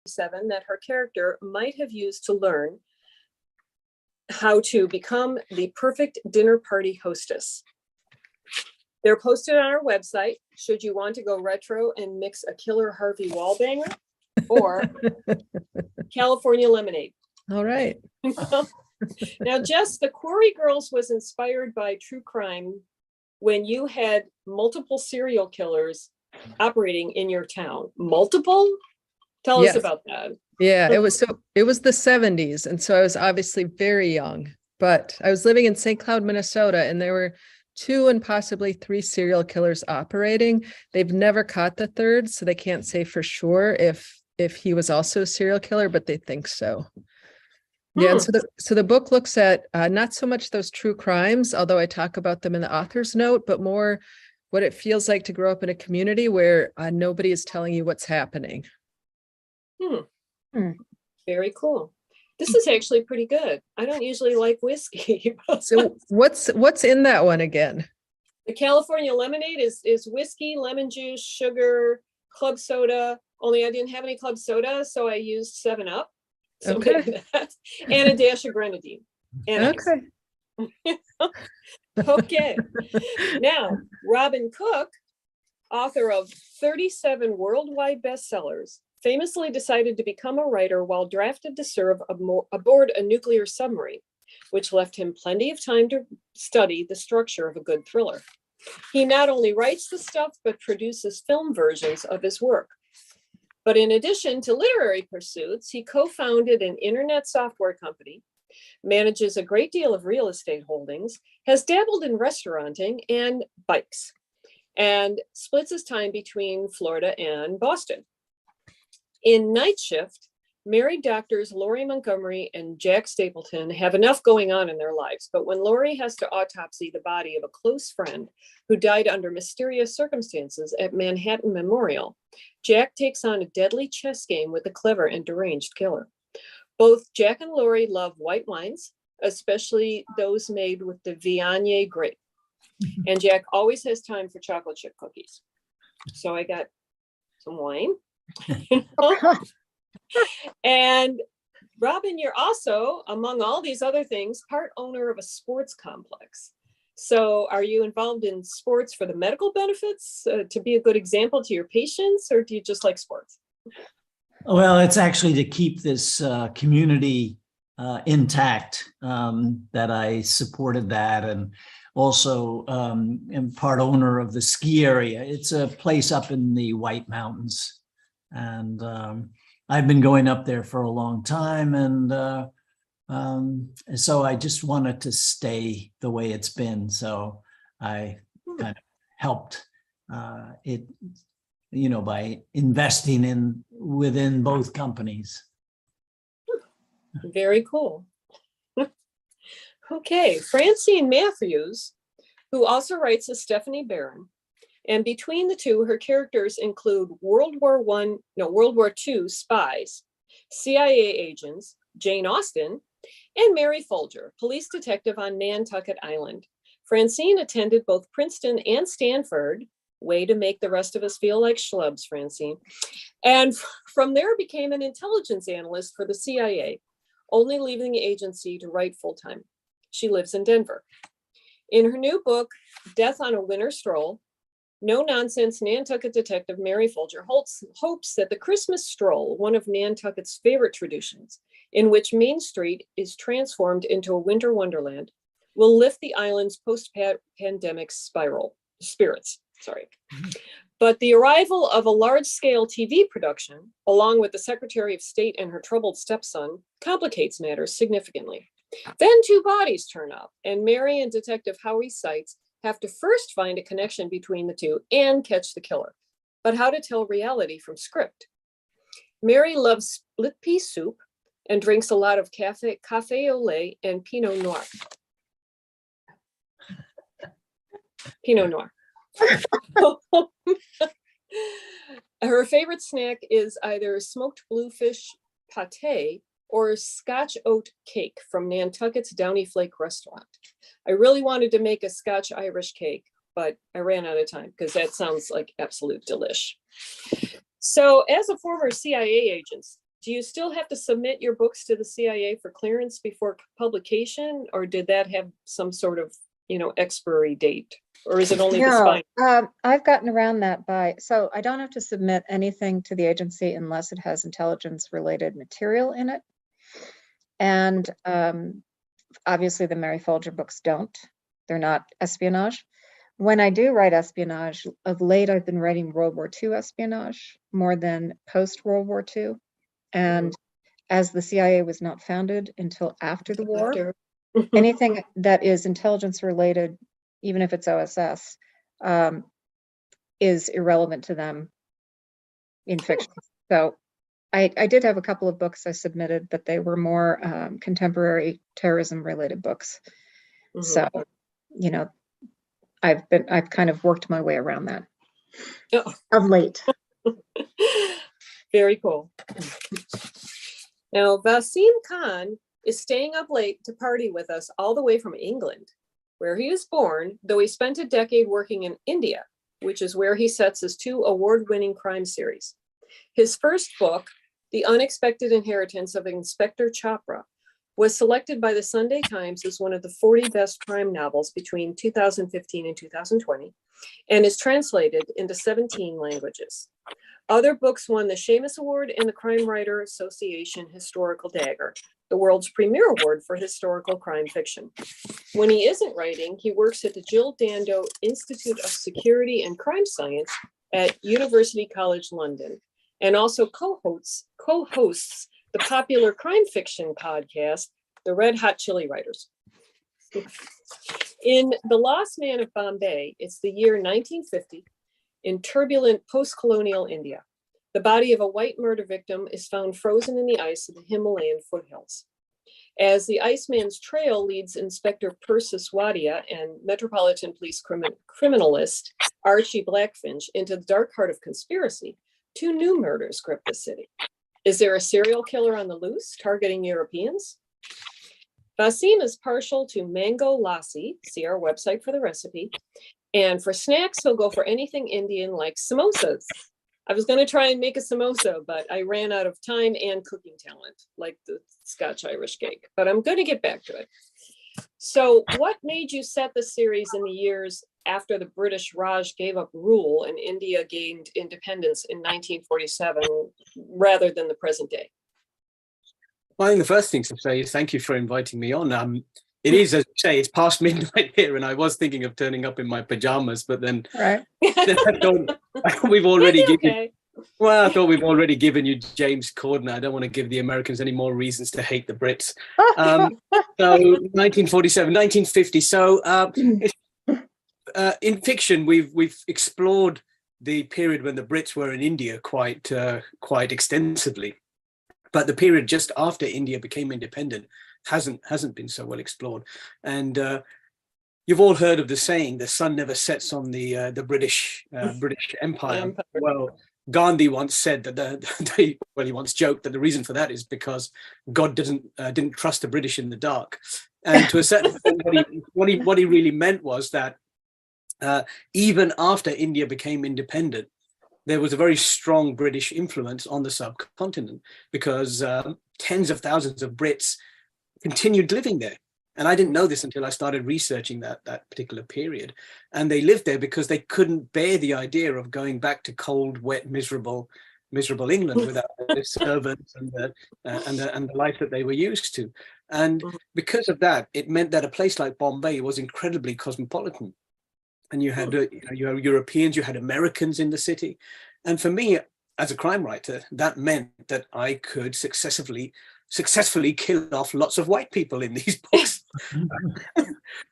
that her character might have used to learn how to become the perfect dinner party hostess. They're posted on our website, should you want to go retro and mix a killer Harvey Wallbanger or California lemonade. All right. Now, Jess, the QUARRY Girls was inspired by true crime when you had multiple serial killers operating in your town. Multiple? Tell us about that. Yeah, it was the 70s. And so I was obviously very young, but I was living in St. Cloud, Minnesota, and there were 2 and possibly 3 serial killers operating. They've never caught the third, so they can't say for sure if he was also a serial killer, but they think so. Yeah, and so the book looks at not so much those true crimes, although I talk about them in the author's note, but more what it feels like to grow up in a community where nobody is telling you what's happening. Very cool. This is actually pretty good. I don't usually like whiskey. So what's in that one again? The California lemonade is whiskey, lemon juice, sugar, club soda. Only I didn't have any club soda, so I used 7-Up. So Okay. And a dash of grenadine. Okay. Okay. Now, Robin Cook, author of 37 worldwide bestsellers, famously decided to become a writer while drafted to serve aboard a nuclear submarine, which left him plenty of time to study the structure of a good thriller. He not only writes the stuff, but produces film versions of his work. But in addition to literary pursuits, he co-founded an internet software company, manages a great deal of real estate holdings, has dabbled in restauranting and bikes, and splits his time between Florida and Boston. In Night Shift, married doctors Laurie Montgomery and Jack Stapleton have enough going on in their lives, but when Laurie has to autopsy the body of a close friend who died under mysterious circumstances at Manhattan Memorial, Jack takes on a deadly chess game with a clever and deranged killer. Both Jack and Laurie love white wines, especially those made with the Viognier grape. And Jack always has time for chocolate chip cookies. So I got some wine. And Robin, you're also, among all these other things, part owner of a sports complex. So are you involved in sports for the medical benefits, to be a good example to your patients, or do you just like sports? Well, it's actually to keep this community intact that I supported that, and also am part owner of the ski area. It's a place up in the White Mountains, and I've been going up there for a long time, and so I just wanted to stay the way it's been. So I kind of helped it, by investing within both companies. Very cool. Okay, Francine Mathews, who also writes as Stephanie Barron, and between the two, her characters include World War II spies, CIA agents, Jane Austen, and Mary Folger, police detective on Nantucket Island. Francine attended both Princeton and Stanford. Way to make the rest of us feel like schlubs, Francine. And from there became an intelligence analyst for the CIA, only leaving the agency to write full-time. She lives in Denver. In her new book, Death on a Winter Stroll, no-nonsense Nantucket detective Mary Folger hopes that the Christmas stroll, one of Nantucket's favorite traditions, in which Main Street is transformed into a winter wonderland, will lift the island's post-pandemic spirits. But the arrival of a large-scale TV production, along with the Secretary of State and her troubled stepson, complicates matters significantly. Then 2 bodies turn up, and Mary and Detective Howie Seitz have to first find a connection between the two and catch the killer. But how to tell reality from script? Mary loves split pea soup and drinks a lot of cafe au lait and Pinot Noir. Pinot Noir. Her favorite snack is either smoked bluefish pate or Scotch oat cake from Nantucket's Downy Flake restaurant. I really wanted to make a Scotch Irish cake, but I ran out of time because that sounds like absolute delish. So as a former CIA agent, do you still have to submit your books to the CIA for clearance before publication, or did that have some sort of, expiry date? Or is it only the spine? I've gotten around that so I don't have to submit anything to the agency unless it has intelligence related material in it. And obviously the Mary Folger books don't. They're not espionage. When I do write espionage, of late I've been writing World War II espionage more than post-World War II. And as the CIA was not founded until after the war, anything that is intelligence related, even if it's OSS, is irrelevant to them in fiction. So I did have a couple of books I submitted, but they were more contemporary terrorism related books. So, I've kind of worked my way around that of late. Very cool. Now, VASEEM KHAN is staying up late to party with us all the way from England, where he was born, though he spent a decade working in India, which is where he sets his 2 award-winning crime series. His first book, The Unexpected Inheritance of Inspector Chopra, was selected by the Sunday Times as one of the 40 best crime novels between 2015 and 2020, and is translated into 17 languages. Other books won the Seamus Award and the Crime Writer Association Historical Dagger, the world's premier award for historical crime fiction. When he isn't writing, he works at the Jill Dando Institute of Security and Crime Science at University College London, and also co-hosts the popular crime fiction podcast, The Red Hot Chili Writers. In The Lost Man of Bombay, it's the year 1950 in turbulent post-colonial India. The body of a white murder victim is found frozen in the ice of the Himalayan foothills. As the Iceman's trail leads Inspector Persis Wadia and Metropolitan Police criminalist Archie Blackfinch into the dark heart of conspiracy, 2 new murders grip the city. Is there a serial killer on the loose targeting Europeans? VASEEM is partial to mango lassi, see our website for the recipe, and for snacks, he'll go for anything Indian like samosas. I was going to try and make a samosa, but I ran out of time and cooking talent, like the Scotch Irish cake, but I'm going to get back to it. So what made you set the series in the years after the British Raj gave up rule and India gained independence in 1947 rather than the present day? Well, I think the first thing to say is thank you for inviting me on. It is, as you say, it's past midnight here, and I was thinking of turning up in my pajamas, but then, Right. then I thought we've already given. Okay. Well, I thought we've already given you James Corden. I don't want to give the Americans any more reasons to hate the Brits. So 1947, 1950. So in fiction, we've explored the period when the Brits were in India quite extensively, but the period just after India became independent hasn't been so well explored. And you've all heard of the saying, "The sun never sets on the British Empire." Well, Gandhi once said that he once joked that the reason for that is because God didn't trust the British in the dark. And to a certain extent, what he really meant was that even after India became independent, there was a very strong British influence on the subcontinent because tens of thousands of Brits continued living there. And I didn't know this until I started researching that particular period. And they lived there because they couldn't bear the idea of going back to cold, wet, miserable England without the servants and the life that they were used to. And because of that, it meant that a place like Bombay was incredibly cosmopolitan. And you had you had Europeans, you had Americans in the city. And for me, as a crime writer, that meant that I could successfully kill off lots of white people in these books,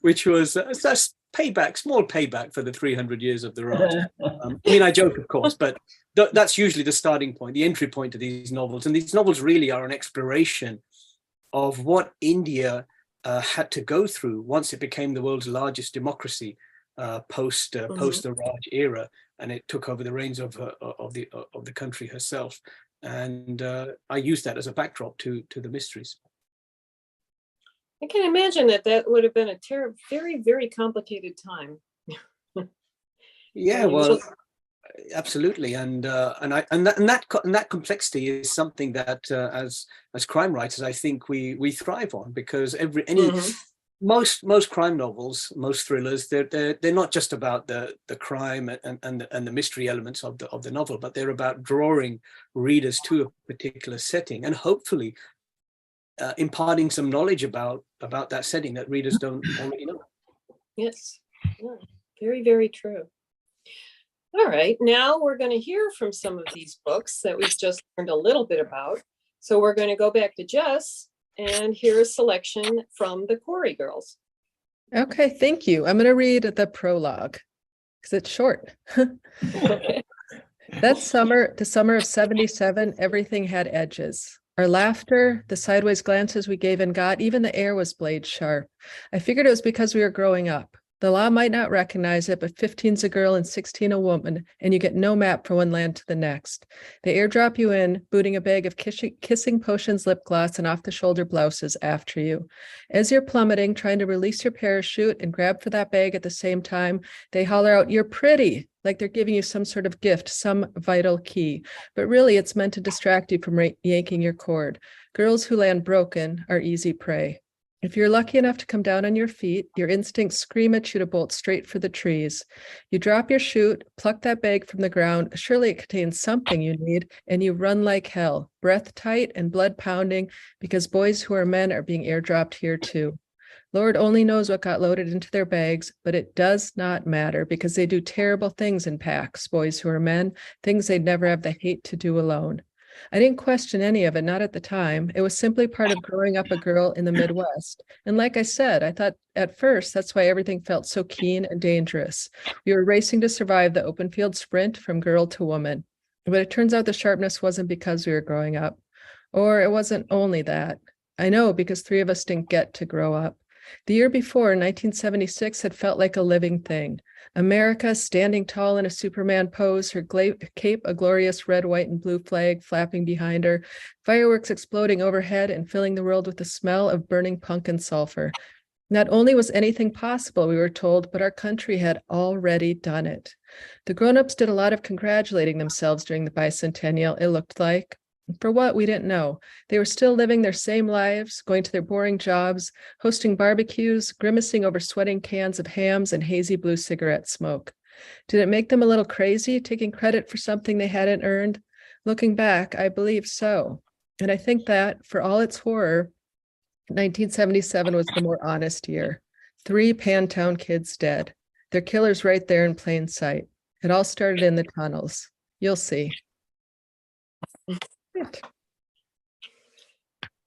which was a small payback for the 300 years of the Raj. I mean, I joke, of course, but that's usually the starting point, the entry point to these novels. And these novels really are an exploration of what India had to go through once it became the world's largest democracy post the Raj era, and it took over the reins of the country herself. And I used that as a backdrop to the mysteries. I can imagine that would have been a very, very complicated time. Yeah, well, Absolutely, and that complexity is something that as crime writers, I think we thrive on, because most crime novels, most thrillers, they're not just about the crime and the mystery elements of the novel, but they're about drawing readers to a particular setting and hopefully imparting some knowledge about that setting that readers don't already know. Yes, yeah. Very, very true. All right, now we're going to hear from some of these books that we've just learned a little bit about. So we're going to go back to Jess and hear a selection from the QUARRY Girls. Okay, thank you. I'm going to read the prologue because it's short. Okay. That summer, the summer of 77, everything had edges. Our laughter, the sideways glances we gave and got, even the air was blade sharp. I figured it was because we were growing up. The law might not recognize it, but 15's a girl and 16 a woman, and you get no map from one land to the next. They airdrop you in, booting a bag of kissing potions, lip gloss, and off-the-shoulder blouses after you. As you're plummeting, trying to release your parachute and grab for that bag at the same time, they holler out, "You're pretty," like they're giving you some sort of gift, some vital key. But really, it's meant to distract you from yanking your cord. Girls who land broken are easy prey. If you're lucky enough to come down on your feet, your instincts scream at you to bolt straight for the trees. You drop your chute, pluck that bag from the ground, surely it contains something you need, and you run like hell, breath tight and blood pounding, because boys who are men are being airdropped here too. Lord only knows what got loaded into their bags, but it does not matter, because they do terrible things in packs, boys who are men, things they'd never have the hate to do alone. I didn't question any of it, not at the time. It was simply part of growing up a girl in the Midwest. And like I said, I thought at first that's why everything felt so keen and dangerous. We were racing to survive the open field sprint from girl to woman. But it turns out the sharpness wasn't because we were growing up. Or it wasn't only that. I know, because 3 of us didn't get to grow up. The year before, 1976, had felt like a living thing. America standing tall in a Superman pose, her cape a glorious red, white, and blue flag flapping behind her, fireworks exploding overhead and filling the world with the smell of burning punk and sulfur. Not only was anything possible, we were told, but our country had already done it. The grown-ups did a lot of congratulating themselves during the bicentennial, it looked like. For what, we didn't know. They were still living their same lives, going to their boring jobs, hosting barbecues, grimacing over sweating cans of hams and hazy blue cigarette smoke. Did it make them a little crazy, taking credit for something they hadn't earned? Looking back, I believe so. And I think that, for all its horror, 1977 was the more honest year. 3 Pantown kids dead. Their killers right there in plain sight. It all started in the tunnels. You'll see.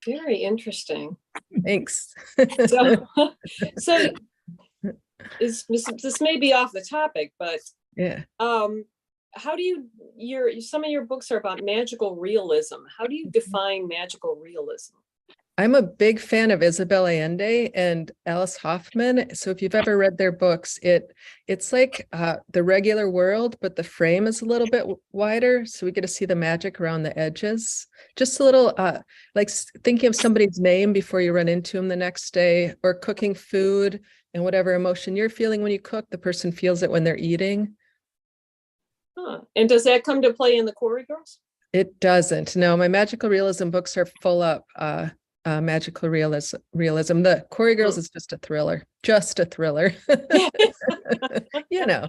Very interesting. Thanks. So this may be off the topic, but Yeah. how do some of your books are about magical realism. How do you define magical realism? I'm a big fan of Isabel Allende and Alice Hoffman. So if you've ever read their books, it's like the regular world, but the frame is a little bit wider. So we get to see the magic around the edges. Just a little like thinking of somebody's name before you run into them the next day, or cooking food, and whatever emotion you're feeling when you cook, the person feels it when they're eating. Huh. And does that come to play in the QUARRY Girls? It doesn't. No, my magical realism books are full up. Magical realism. The QUARRY Girls is just a thriller. You know.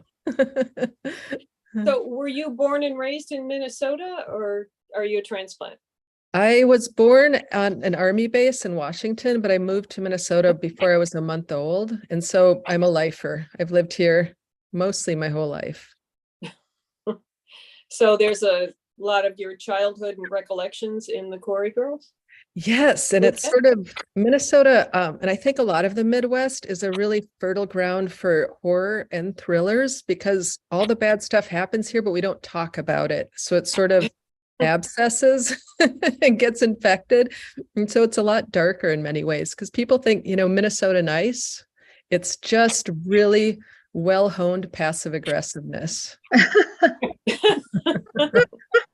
So were you born and raised in Minnesota, or are you a transplant? I was born on an army base in Washington, but I moved to Minnesota before I was a month old. And so I'm a lifer. I've lived here mostly my whole life. So there's a lot of your childhood and recollections in the QUARRY Girls? Yes, and it's sort of Minnesota, and I think a lot of the Midwest is a really fertile ground for horror and thrillers, because all the bad stuff happens here, but we don't talk about it. So it sort of abscesses and gets infected. And so it's a lot darker in many ways, because people think, Minnesota nice. It's just really well-honed passive aggressive-ness.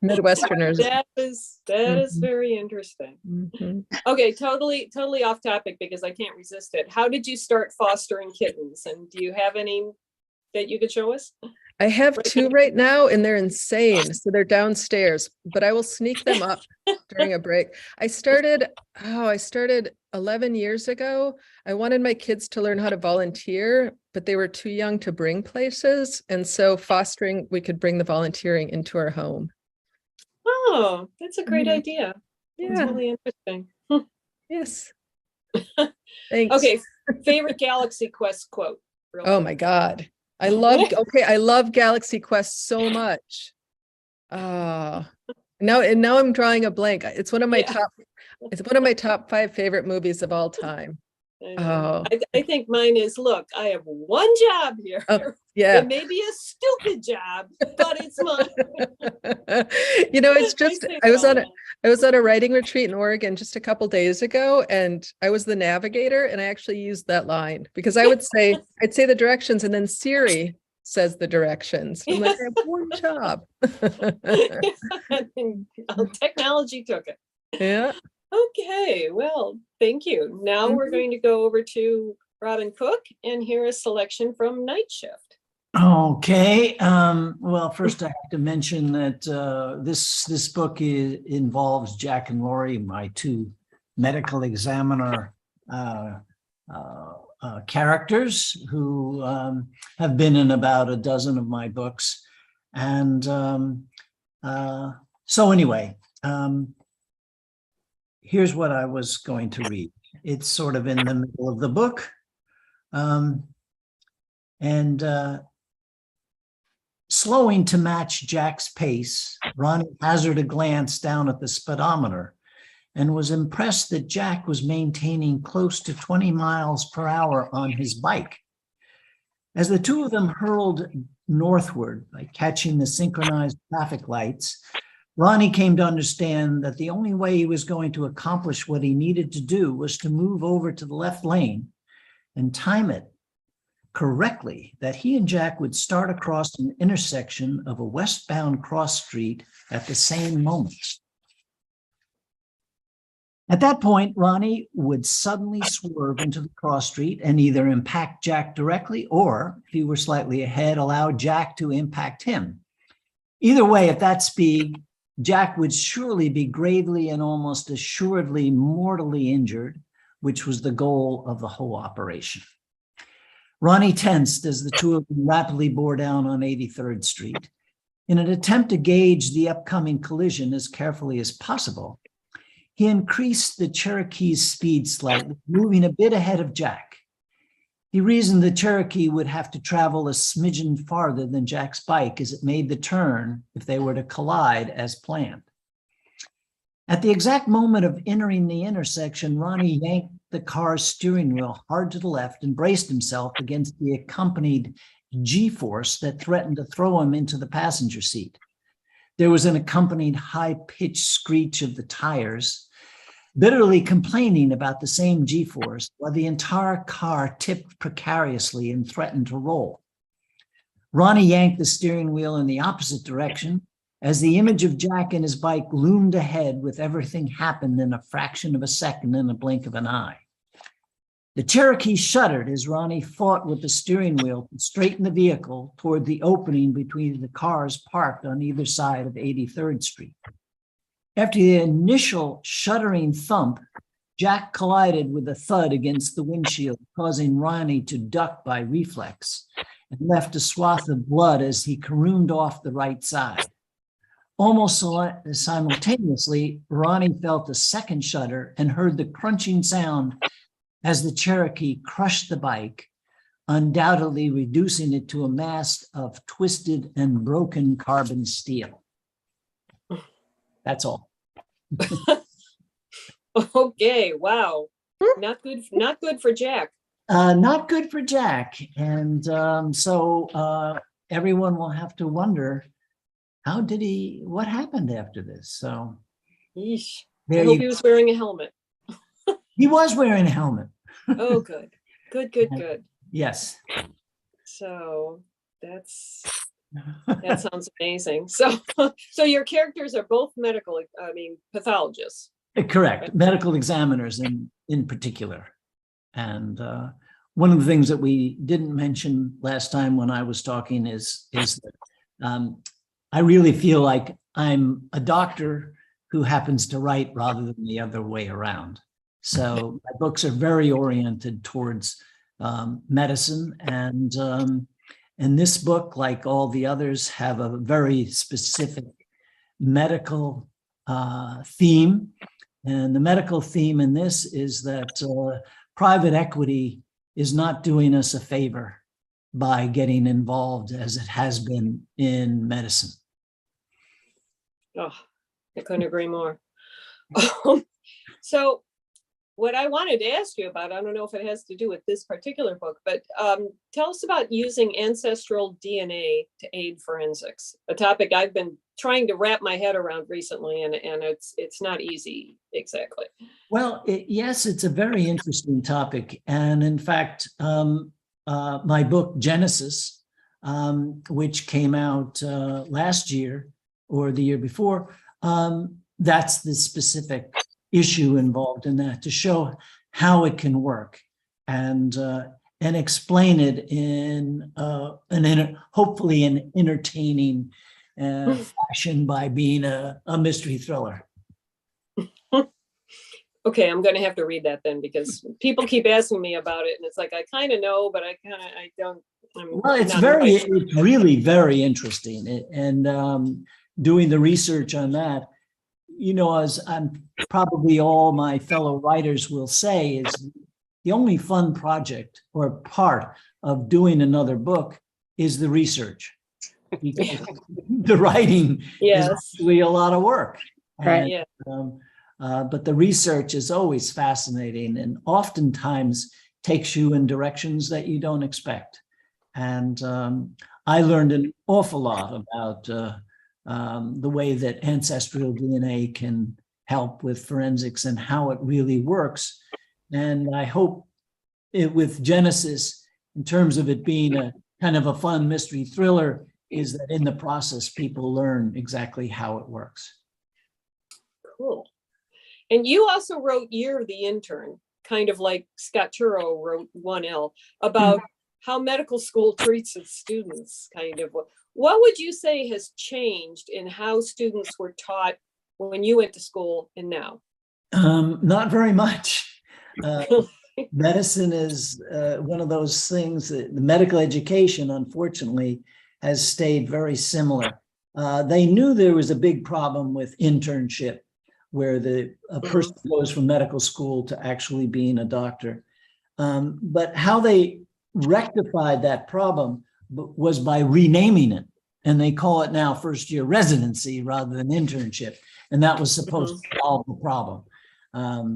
Midwesterners. That is very interesting. Mm-hmm. Okay, totally off topic, because I can't resist it. How did you start fostering kittens, and do you have any that you could show us? I have two right now and they're insane. So they're downstairs, but I will sneak them up during a break. I started 11 years ago. I wanted my kids to learn how to volunteer, but they were too young to bring places. And so fostering, we could bring the volunteering into our home. Oh, that's a great Mhm. idea. That's Yeah. really interesting. Yes. Thanks. Okay, favorite Galaxy Quest quote. real Oh quick. my God. I love Galaxy Quest so much. Now I'm drawing a blank. It's one of my top 5 favorite movies of all time. I know. I think mine is, look, I have one job here. Oh, yeah. It may be a stupid job, but it's mine. It's just say I was that on a writing retreat in Oregon just a couple days ago, and I was the navigator, and I actually used that line because I'd say the directions, and then Siri says the directions. I'm like, I have one job. Technology took it. Yeah. Okay, well, thank you. Now we're going to go over to Robin Cook and hear a selection from Night Shift. Okay. Well, first I have to mention that this book involves Jack and Lourey, my two medical examiner characters who have been in about a dozen of my books. And so anyway, here's what I was going to read. It's sort of in the middle of the book. Slowing to match Jack's pace, Ronnie hazarded a glance down at the speedometer and was impressed that Jack was maintaining close to 20 miles per hour on his bike. As the two of them hurled northward by catching the synchronized traffic lights, Ronnie came to understand that the only way he was going to accomplish what he needed to do was to move over to the left lane and time it correctly, that he and Jack would start across an intersection of a westbound cross street at the same moment. At that point, Ronnie would suddenly swerve into the cross street and either impact Jack directly, or if he were slightly ahead, allow Jack to impact him. Either way, at that speed, Jack would surely be gravely and almost assuredly mortally injured, which was the goal of the whole operation. Ronnie tensed as the two of them rapidly bore down on 83rd Street. In an attempt to gauge the upcoming collision as carefully as possible, he increased the Cherokee's speed slightly, moving a bit ahead of Jack. He reasoned the Cherokee would have to travel a smidgen farther than Jack's bike as it made the turn if they were to collide as planned. At the exact moment of entering the intersection, Ronnie yanked the car's steering wheel hard to the left and braced himself against the accompanied G-force that threatened to throw him into the passenger seat. There was an accompanied high-pitched screech of the tires, bitterly complaining about the same G-force, while the entire car tipped precariously and threatened to roll. Ronnie yanked the steering wheel in the opposite direction as the image of Jack and his bike loomed ahead, with everything happened in a fraction of a second and a blink of an eye. The Cherokee shuddered as Ronnie fought with the steering wheel to straighten the vehicle toward the opening between the cars parked on either side of 83rd Street. After the initial shuddering thump, Jack collided with a thud against the windshield, causing Ronnie to duck by reflex and left a swath of blood as he careened off the right side. Almost simultaneously, Ronnie felt a second shudder and heard the crunching sound as the Cherokee crushed the bike, undoubtedly reducing it to a mass of twisted and broken carbon steel. That's all. Okay, wow. Not good for Jack. Not good for Jack. And so everyone will have to wonder, what happened after this? So Yeesh. there I hope you he was wearing a helmet. He was wearing a helmet. Oh, good. Good. Yes. So that sounds amazing. So your characters are both pathologists. Correct. Medical examiners in particular. And one of the things that we didn't mention last time when I was talking is that I really feel like I'm a doctor who happens to write rather than the other way around. So my books are very oriented towards medicine, and this book, like all the others, have a very specific medical theme. And the medical theme in this is that private equity is not doing us a favor by getting involved as it has been in medicine. Oh, I couldn't agree more. So what I wanted to ask you about, I don't know if it has to do with this particular book, but tell us about using ancestral DNA to aid forensics, a topic I've been trying to wrap my head around recently, and it's not easy exactly. Well, yes, it's a very interesting topic. And in fact, my book, Genesis, which came out last year or the year before, that's the specific issue involved in that, to show how it can work and explain it in hopefully an entertaining fashion by being a mystery thriller. Okay, I'm going to have to read that then, because people keep asking me about it, and it's like I kind of know, but I don't. Well, it's really very interesting, and doing the research on that, you know, as I'm probably all my fellow writers will say, is the only fun project or part of doing another book is the research. Because the writing is actually a lot of work. Right. And, but the research is always fascinating and oftentimes takes you in directions that you don't expect. And I learned an awful lot about the way that ancestral DNA can help with forensics and how it really works. And I hope with Genesis, in terms of it being a kind of a fun mystery thriller, is that in the process, people learn exactly how it works. Cool. And you also wrote Year of the Intern, kind of like Scott Turow wrote 1L, about how medical school treats its students, kind of. What would you say has changed in how students were taught when you went to school and now? Not very much. Medicine is one of those things that the medical education, unfortunately, has stayed very similar. They knew there was a big problem with internship, where a person goes from medical school to actually being a doctor. But how they rectified that problem was by renaming it. And they call it now first year residency rather than internship. And that was supposed to solve the problem.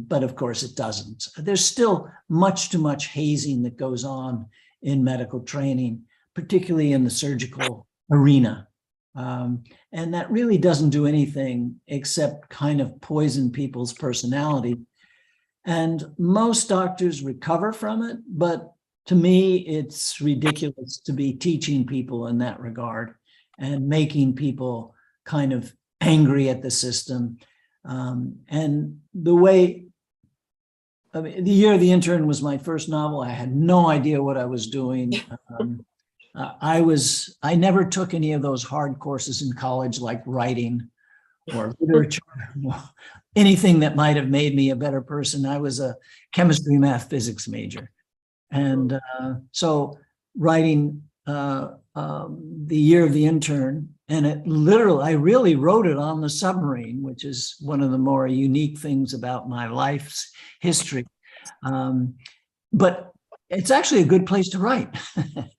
But of course it doesn't. There's still much too much hazing that goes on in medical training, particularly in the surgical arena. And that really doesn't do anything except kind of poison people's personality. And most doctors recover from it, but to me, it's ridiculous to be teaching people in that regard and making people kind of angry at the system. And the way, I mean, The Year of the Intern was my first novel. I had no idea what I was doing. I never took any of those hard courses in college, like writing or literature, anything that might have made me a better person. I was a chemistry, math, physics major. And so writing The Year of the Intern, and I really wrote it on the submarine, which is one of the more unique things about my life's history. But it's actually a good place to write.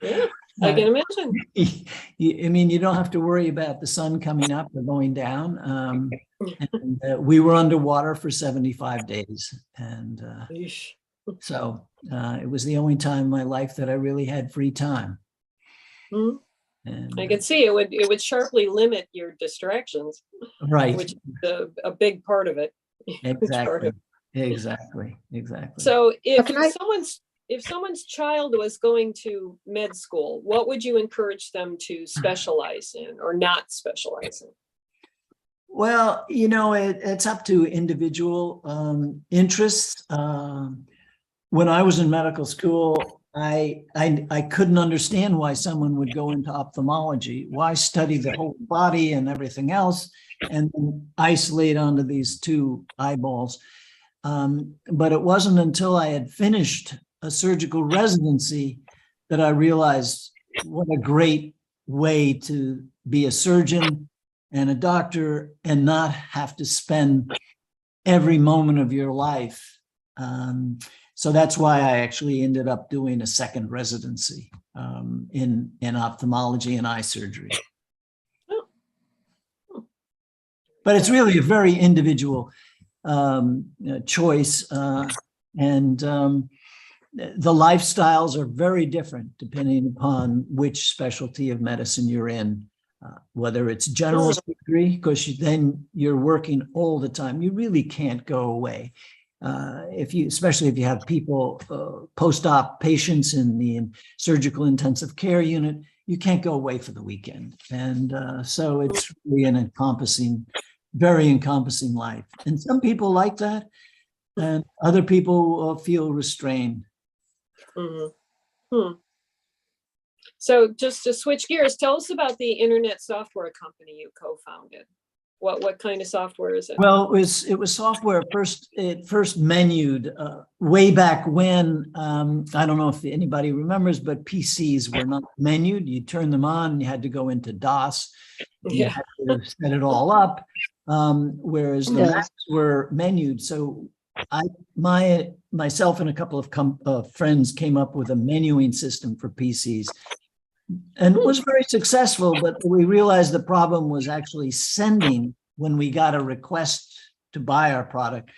Yeah, I can imagine. I mean, you don't have to worry about the sun coming up or going down. And we were underwater for 75 days. And so it was the only time in my life that I really had free time. Mm-hmm. And, I can see it would sharply limit your distractions, right, which is a big part of it. Exactly. So if someone's child was going to med school, what would you encourage them to specialize in or not specialize in? Well, you know, it's up to individual interests. When I was in medical school, I couldn't understand why someone would go into ophthalmology. Why study the whole body and everything else and then isolate onto these two eyeballs? But it wasn't until I had finished a surgical residency that I realized what a great way to be a surgeon and a doctor and not have to spend every moment of your life. So that's why I actually ended up doing a second residency in ophthalmology and eye surgery. But it's really a very individual choice, and the lifestyles are very different depending upon which specialty of medicine you're in. Whether it's general surgery, because then you're working all the time, you really can't go away. Especially if you have people, post-op patients in the surgical intensive care unit, you can't go away for the weekend. And so it's really an very encompassing life. And some people like that, and other people feel restrained. So just to switch gears, tell us about the internet software company you co-founded. What kind of software is it? Well, it was software it first menued way back when. I don't know if anybody remembers, but PCs were not menued. You turn them on, you had to go into DOS. You had to set it all up. Whereas the Macs were menued. So myself and a couple of friends came up with a menuing system for PCs. And it was very successful, but we realized the problem was actually sending when we got a request to buy our product.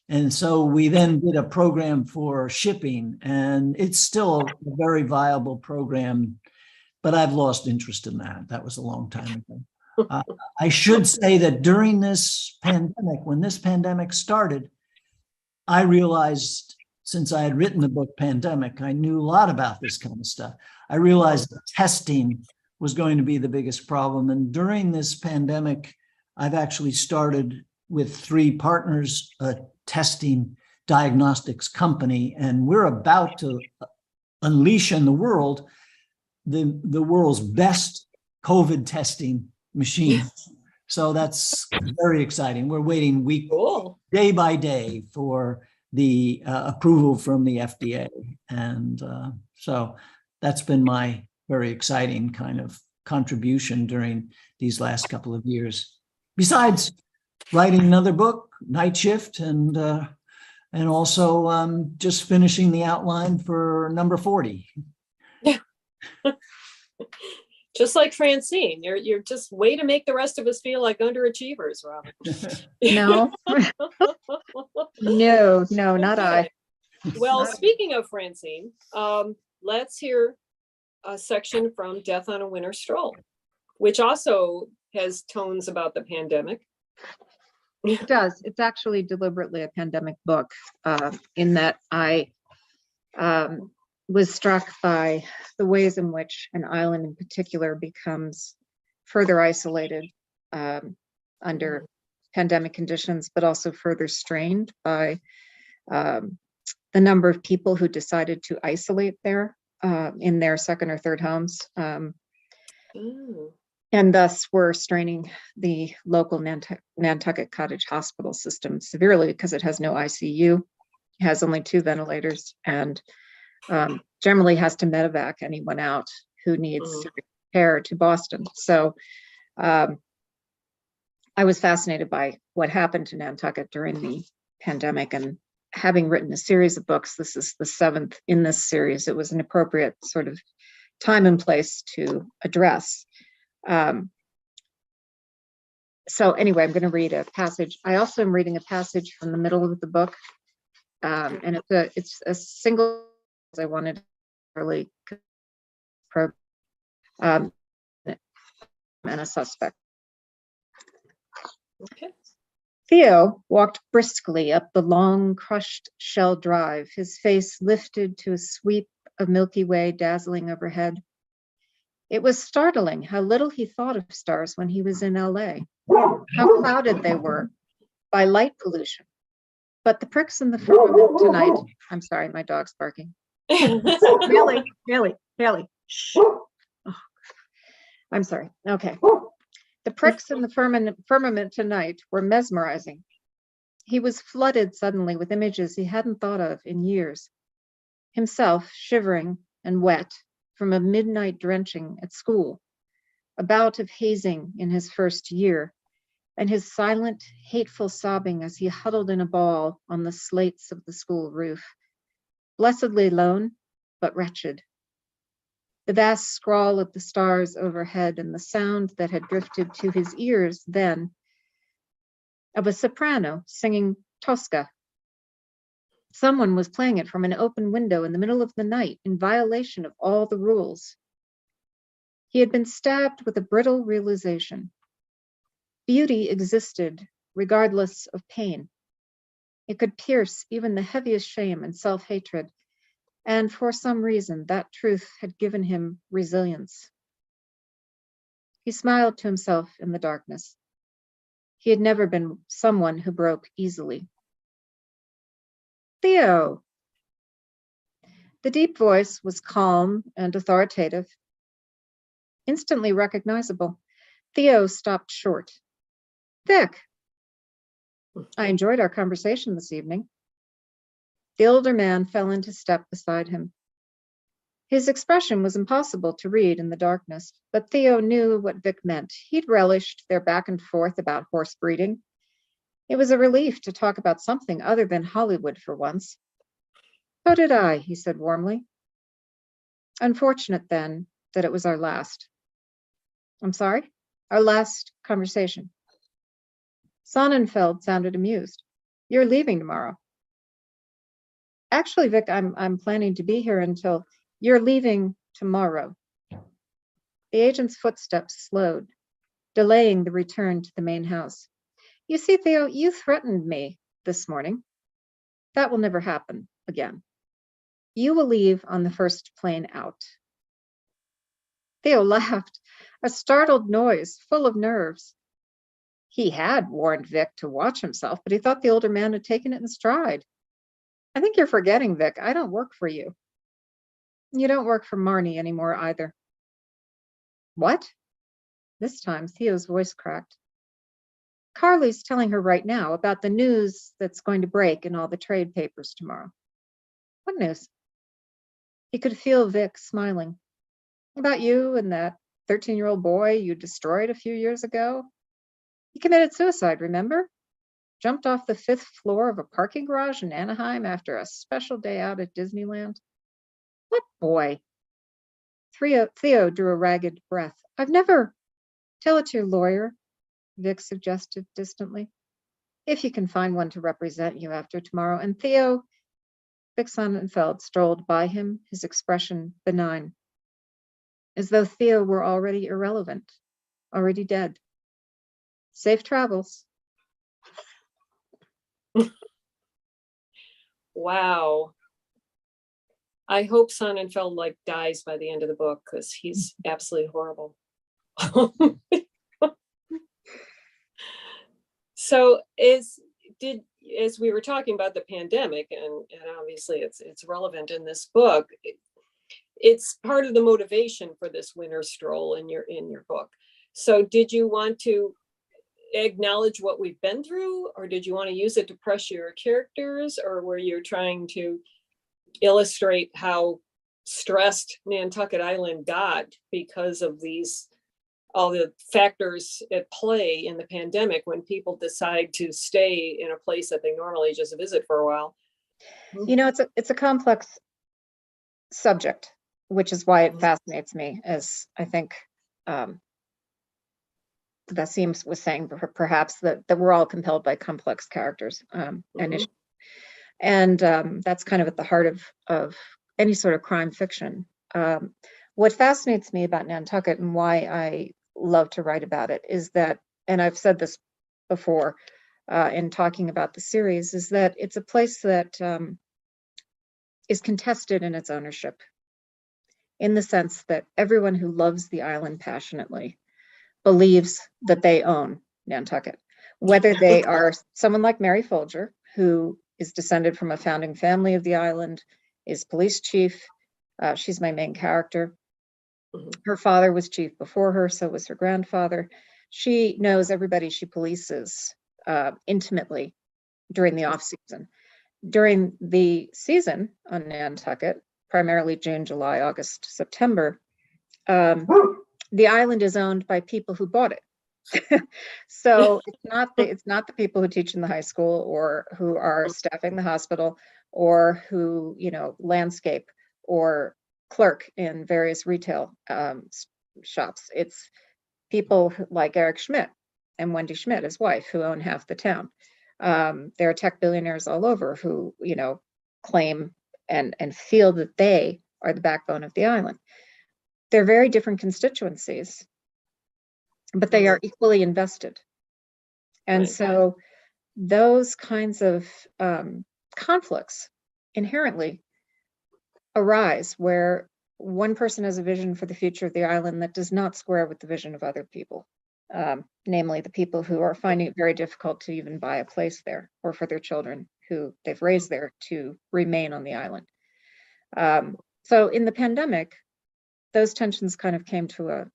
And so we then did a program for shipping, and it's still a very viable program, but I've lost interest in that. That was a long time ago. I should say that during this pandemic, when this pandemic started, I realized, since I had written the book Pandemic, I knew a lot about this kind of stuff. I realized that testing was going to be the biggest problem. And during this pandemic, I've actually started with 3 partners a testing diagnostics company, and we're about to unleash in the world the world's best COVID testing machine. So that's very exciting. We're waiting day by day for the approval from the FDA. And so that's been my very exciting kind of contribution during these last couple of years. Besides writing another book, Night Shift, and also just finishing the outline for number 40. Just like Francine, you're just way to make the rest of us feel like underachievers, Robin. No, no, not I. Well, speaking of Francine, let's hear a section from Death on a Winter Stroll, which also has tones about the pandemic. It does. It's actually deliberately a pandemic book, in that I was struck by the ways in which an island in particular becomes further isolated under pandemic conditions, but also further strained by the number of people who decided to isolate there in their second or third homes. And thus were straining the local Nantucket Cottage Hospital system severely because it has no ICU, it has only 2 ventilators, and generally has to medevac anyone out who needs care to Boston. So I was fascinated by what happened to Nantucket during the pandemic, and having written a series of books, this is the 7th in this series, it was an appropriate sort of time and place to address. So anyway, I'm going to read a passage. I also am reading a passage from the middle of the book, and it's a single. I wanted to really and a suspect. Okay. Theo walked briskly up the long crushed shell drive, his face lifted to a sweep of Milky Way dazzling overhead. It was startling how little he thought of stars when he was in LA, how clouded they were by light pollution. But the pricks in the firmament tonight, I'm sorry, my dog's barking. Haley. Shh. Oh, I'm sorry. Okay. The pricks in the firmament tonight were mesmerizing. He was flooded suddenly with images he hadn't thought of in years. Himself shivering and wet from a midnight drenching at school, a bout of hazing in his first year, and his silent, hateful sobbing as he huddled in a ball on the slates of the school roof. Blessedly lone, but wretched. The vast scrawl of the stars overhead and the sound that had drifted to his ears then of a soprano singing Tosca. Someone was playing it from an open window in the middle of the night in violation of all the rules. He had been stabbed with a brittle realization. Beauty existed regardless of pain. It could pierce even the heaviest shame and self-hatred, and for some reason that truth had given him resilience. He smiled to himself in the darkness. He had never been someone who broke easily. Theo. The deep voice was calm and authoritative, instantly recognizable. Theo stopped short. Vic, I enjoyed our conversation this evening. The older man fell into step beside him. His expression was impossible to read in the darkness, but Theo knew what Vic meant. He'd relished their back and forth about horse breeding. It was a relief to talk about something other than Hollywood for once. So did I, he said warmly. Unfortunate then that it was our last. I'm sorry? Our last conversation. Sonnenfeld sounded amused. You're leaving tomorrow. Actually, Vic, I'm planning to be here until you're leaving tomorrow. The agent's footsteps slowed, delaying the return to the main house. You see, Theo, you threatened me this morning. That will never happen again. You will leave on the first plane out. Theo laughed, a startled noise, full of nerves. He had warned Vic to watch himself, but he thought the older man had taken it in stride. I think you're forgetting, Vic. I don't work for you. You don't work for Marnie anymore either. What? This time, Theo's voice cracked. Carly's telling her right now about the news that's going to break in all the trade papers tomorrow. What news? He could feel Vic smiling. About you and that 13-year-old boy you destroyed a few years ago. He committed suicide, remember? Jumped off the 5th floor of a parking garage in Anaheim after a special day out at Disneyland. What boy? Theo drew a ragged breath. I've never. Tell it to your lawyer, Vic suggested distantly. If you can find one to represent you after tomorrow. And Theo, Vic Sonnenfeld strolled by him, his expression benign, as though Theo were already irrelevant, already dead. Safe travels. Wow. I hope Sonnenfeld like dies by the end of the book because he's absolutely horrible. So as we were talking about the pandemic, and obviously it's relevant in this book, it's part of the motivation for this winter stroll in your book. So did you want to acknowledge what we've been through, or did you want to use it to press your characters, or were you trying to illustrate how stressed Nantucket Island got because of all the factors at play in the pandemic when people decide to stay in a place that they normally just visit for a while? You know, it's a complex subject, which is why it fascinates me, as I think VASEEM was saying, perhaps that we're all compelled by complex characters and issues. And that's kind of at the heart of any sort of crime fiction. What fascinates me about Nantucket and why I love to write about it is that, and I've said this before in talking about the series, is that it's a place that is contested in its ownership, in the sense that everyone who loves the island passionately believes that they own Nantucket, whether they are someone like Mary Folger, who is descended from a founding family of the island is police chief. She's my main character. Mhm. Her father was chief before her, so was her grandfather. She knows everybody she polices intimately during the off season. During the season on Nantucket, primarily June, July, August, September, the island is owned by people who bought it. So it's not the people who teach in the high school or who are staffing the hospital or who, landscape or clerk in various retail shops. It's people like Eric Schmidt and Wendy Schmidt, his wife, who own half the town. There are tech billionaires all over who, claim and feel that they are the backbone of the island. They're very different constituencies, but they are equally invested. And Right. so those kinds of conflicts inherently arise where one person has a vision for the future of the island that does not square with the vision of other people, namely the people who are finding it very difficult to even buy a place there or for their children who they've raised there to remain on the island. So in the pandemic, those tensions kind of came to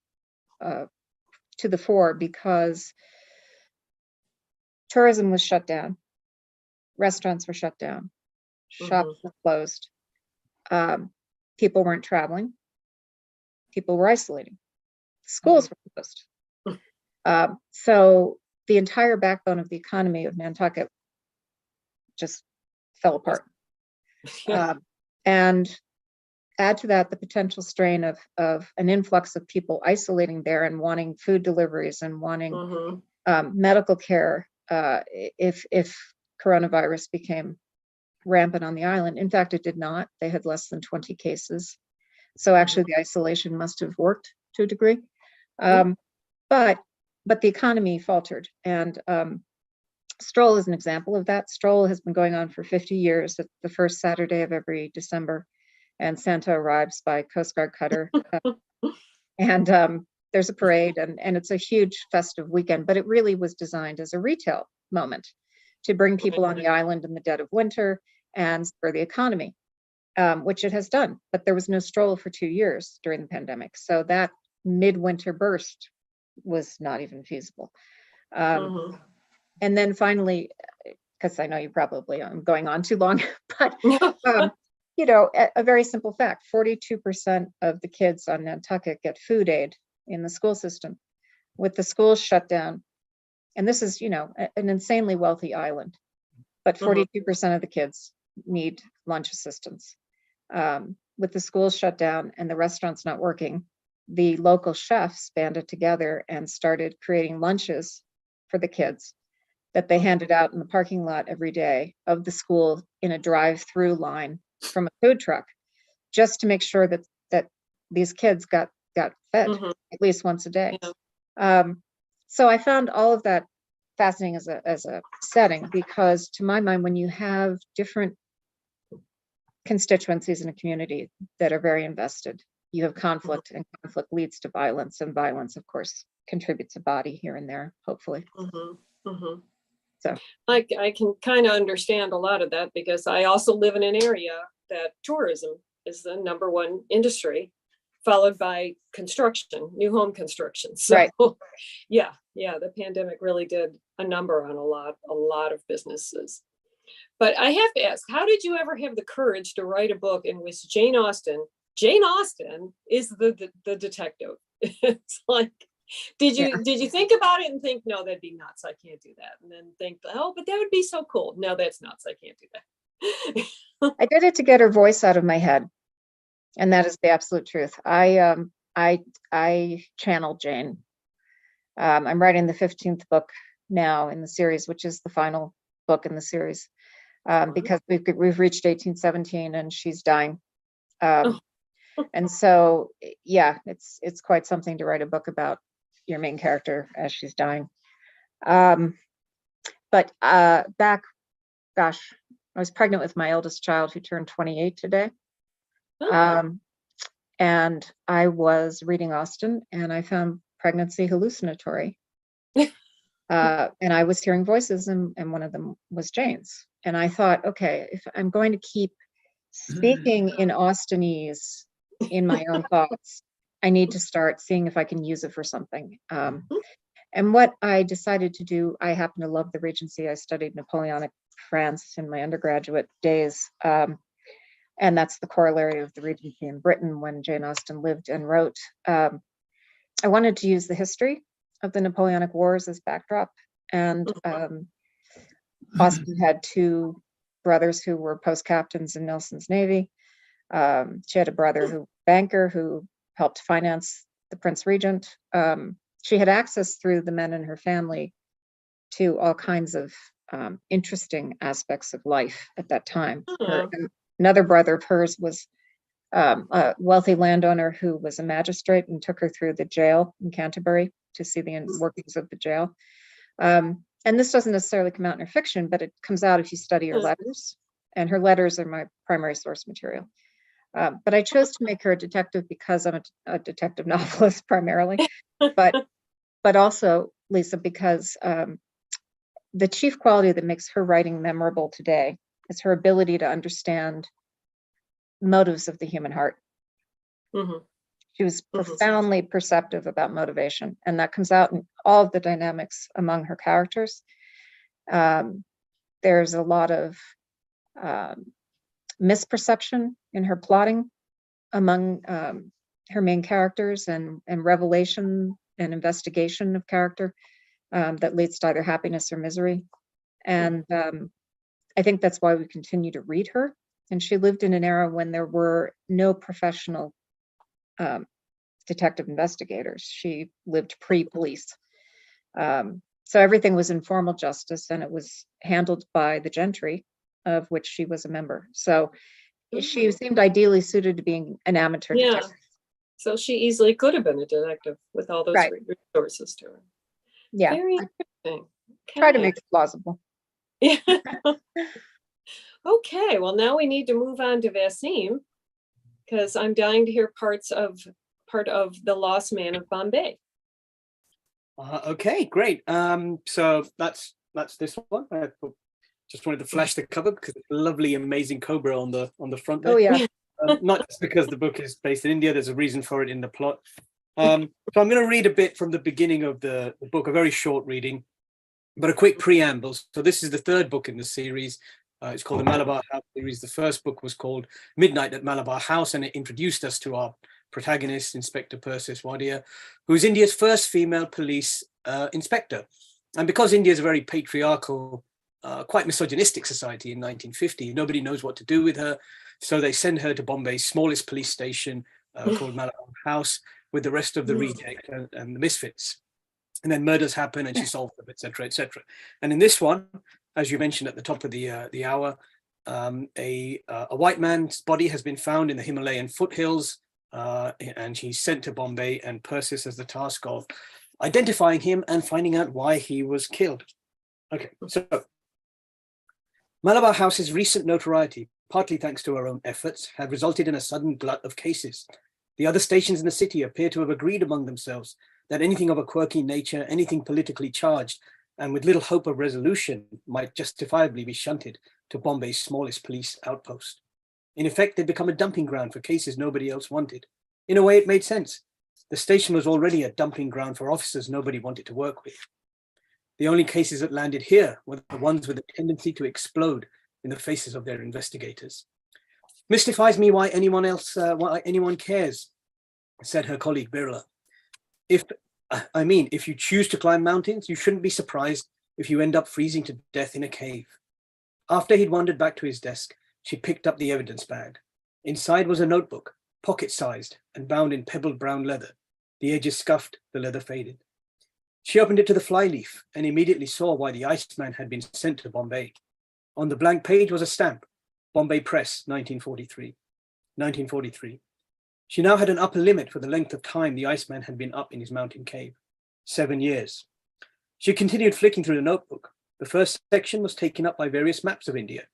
the fore because tourism was shut down, restaurants were shut down, shops were closed, people weren't traveling, people were isolating, schools were closed. So the entire backbone of the economy of Nantucket just fell apart. And add to that the potential strain of an influx of people isolating there and wanting food deliveries and wanting medical care if coronavirus became rampant on the island. In fact, it did not. They had less than 20 cases. So actually the isolation must have worked to a degree. But the economy faltered. And STROLL is an example of that. STROLL has been going on for 50 years at the first Saturday of every December. And Santa arrives by Coast Guard cutter. And there's a parade and it's a huge festive weekend, but it really was designed as a retail moment to bring people on the island in the dead of winter and spur the economy, which it has done. But there was no STROLL for 2 years during the pandemic. So that midwinter burst was not even feasible. And then finally, because I know you probably, I'm going on too long, but a very simple fact, 42% of the kids on Nantucket get food aid in the school system. With the schools shut down, and this is, an insanely wealthy island, but 42% of the kids need lunch assistance. With the schools shut down and the restaurants not working, the local chefs banded together and started creating lunches for the kids that they handed out in the parking lot every day of the school in a drive-through line from a food truck, just to make sure that these kids got fed at least once a day. So I found all of that fascinating as a setting, because to my mind, when you have different constituencies in a community that are very invested, you have conflict, and conflict leads to violence, and violence, of course, contributes a body here and there, hopefully. So I can kind of understand a lot of that, because I also live in an area that tourism is the #1 industry, followed by construction, new home construction. So right. yeah, the pandemic really did a number on a lot of businesses. But I have to ask, how did you ever have the courage to write a book in which Jane Austen is the detective? It's like, did you think about it and think, no, that'd be nuts, I can't do that, and then think, oh, but that would be so cool, no, that's nuts, I can't do that? I did it to get her voice out of my head, and that is the absolute truth. I channeled Jane. I'm writing the 15th book now in the series, which is the final book in the series, because we've reached 1817 and she's dying. And so, yeah, it's quite something to write a book about your main character as she's dying. But back, gosh, I was pregnant with my eldest child, who turned 28 today. And I was reading Austen, and I found pregnancy hallucinatory. And I was hearing voices, and one of them was Jane's. And I thought, okay, if I'm going to keep speaking in Austinese in my own thoughts. I need to start seeing if I can use it for something. And what I decided to do, I happen to love the Regency. I studied Napoleonic France in my undergraduate days. And that's the corollary of the Regency in Britain when Jane Austen lived and wrote. I wanted to use the history of the Napoleonic Wars as backdrop. And Austen had two brothers who were post captains in Nelson's Navy. She had a brother banker who helped finance the Prince Regent. She had access through the men in her family to all kinds of interesting aspects of life at that time. Another brother of hers was a wealthy landowner who was a magistrate and took her through the jail in Canterbury to see the workings of the jail. And this doesn't necessarily come out in her fiction, but it comes out if you study her letters. And her letters are my primary source material. But I chose to make her a detective because I'm a detective novelist primarily, but also, Lisa, because the chief quality that makes her writing memorable today is her ability to understand motives of the human heart. She was profoundly perceptive about motivation, and that comes out in all of the dynamics among her characters. There's a lot of misperception in her plotting among her main characters, and revelation and investigation of character that leads to either happiness or misery. And I think that's why we continue to read her. And she lived in an era when there were no professional detective investigators. She lived pre-police. So everything was informal justice, and it was handled by the gentry, of which she was a member. So she seemed ideally suited to being an amateur detective. So she easily could have been a detective with all those resources to her. Yeah. Very interesting. Try to make it plausible. Yeah. Okay, well, now we need to move on to VASEEM, because I'm dying to hear part of The Lost Man of Bombay. Okay, great. So that's this one. I just wanted to flash the cover because it's a lovely, amazing cobra on the front there. Oh yeah. Not just because the book is based in India. There's a reason for it in the plot. So I'm going to read a bit from the beginning of the book, a very short reading, but a quick preamble. So this is the third book in the series. It's called the Malabar House series. The first book was called Midnight at Malabar House, and it introduced us to our protagonist, Inspector Persis Wadia, who is India's first female police inspector. And because India is a very patriarchal, quite misogynistic society in 1950, nobody knows what to do with her. So they send her to Bombay's smallest police station called Malabar House with the rest of the reject and the misfits. And then murders happen and she solves them, etc., etc. And in this one, as you mentioned at the top of the hour, a white man's body has been found in the Himalayan foothills, and he's sent to Bombay, and Persis has the task of identifying him and finding out why he was killed. Okay, so Malabar House's recent notoriety, partly thanks to her own efforts, had resulted in a sudden glut of cases. The other stations in the city appear to have agreed among themselves that anything of a quirky nature, anything politically charged, and with little hope of resolution, might justifiably be shunted to Bombay's smallest police outpost. In effect, they'd become a dumping ground for cases nobody else wanted. In a way, it made sense. The station was already a dumping ground for officers nobody wanted to work with. The only cases that landed here were the ones with a tendency to explode in the faces of their investigators. Mystifies me why anyone cares, said her colleague Birla. If you choose to climb mountains, you shouldn't be surprised if you end up freezing to death in a cave. After he'd wandered back to his desk, she picked up the evidence bag. Inside was a notebook, pocket-sized and bound in pebbled brown leather. The edges scuffed, the leather faded. She opened it to the flyleaf and immediately saw why the Iceman had been sent to Bombay. On the blank page was a stamp, Bombay Press, 1943. She now had an upper limit for the length of time the Iceman had been up in his mountain cave, 7 years. She continued flicking through the notebook. The first section was taken up by various maps of India.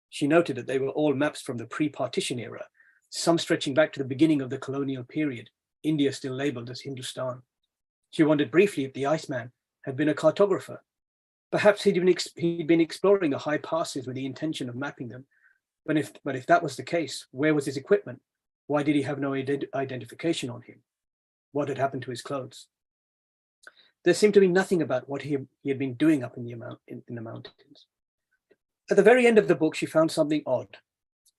She noted that they were all maps from the pre-partition era, some stretching back to the beginning of the colonial period, India still labeled as Hindustan. She wondered briefly if the Iceman had been a cartographer. Perhaps he'd been exploring the high passes with the intention of mapping them. But if that was the case, where was his equipment? Why did he have no identification on him? What had happened to his clothes? There seemed to be nothing about what he had been doing up in the mountains. At the very end of the book, she found something odd.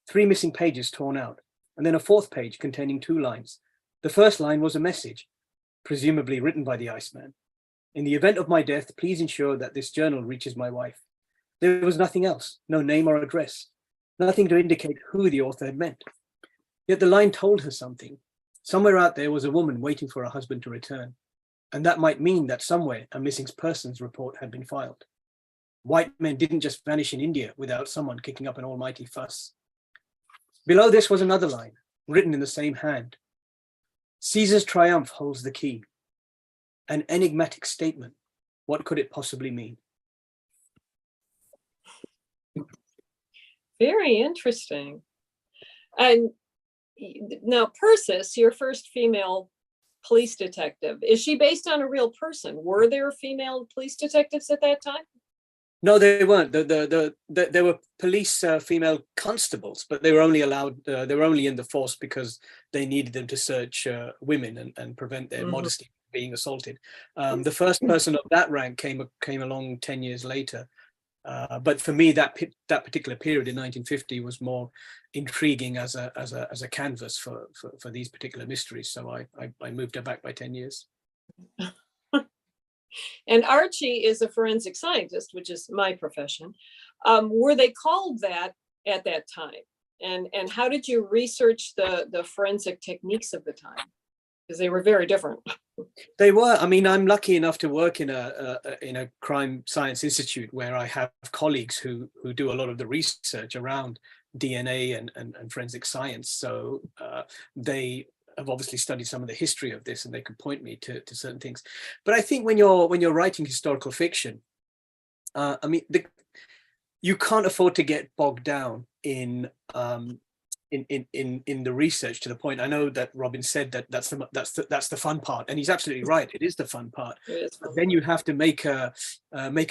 3 missing pages torn out, and then a 4th page containing 2 lines. The first line was a message, presumably written by the Iceman. In the event of my death, please ensure that this journal reaches my wife. There was nothing else, no name or address, nothing to indicate who the author had meant. Yet the line told her something. Somewhere out there was a woman waiting for her husband to return. And that might mean that somewhere a missing persons report had been filed. White men didn't just vanish in India without someone kicking up an almighty fuss. Below this was another line, written in the same hand. Caesar's triumph holds the key. An enigmatic statement. What could it possibly mean? Very interesting. And now Persis, your first female police detective, is she based on a real person? Were there female police detectives at that time? No, they weren't. There were police female constables, but they were only allowed, they were only in the force because they needed them to search women and prevent their modesty being assaulted. The first person of that rank came along 10 years later. But for me, that particular period in 1950 was more intriguing as a canvas for these particular mysteries. So I moved her back by 10 years. And Archie is a forensic scientist, which is my profession. Were they called that at that time? And how did you research the forensic techniques of the time? Because they were very different. They were. I mean, I'm lucky enough to work in a crime science institute where I have colleagues who do a lot of the research around DNA and forensic science. So they have obviously studied some of the history of this, and they could point me to certain things. But I think when you're writing historical fiction, I mean, you can't afford to get bogged down in the research to the point. I know that Robin said that that's the fun part, and he's absolutely right. It is the fun part. But then you have to make a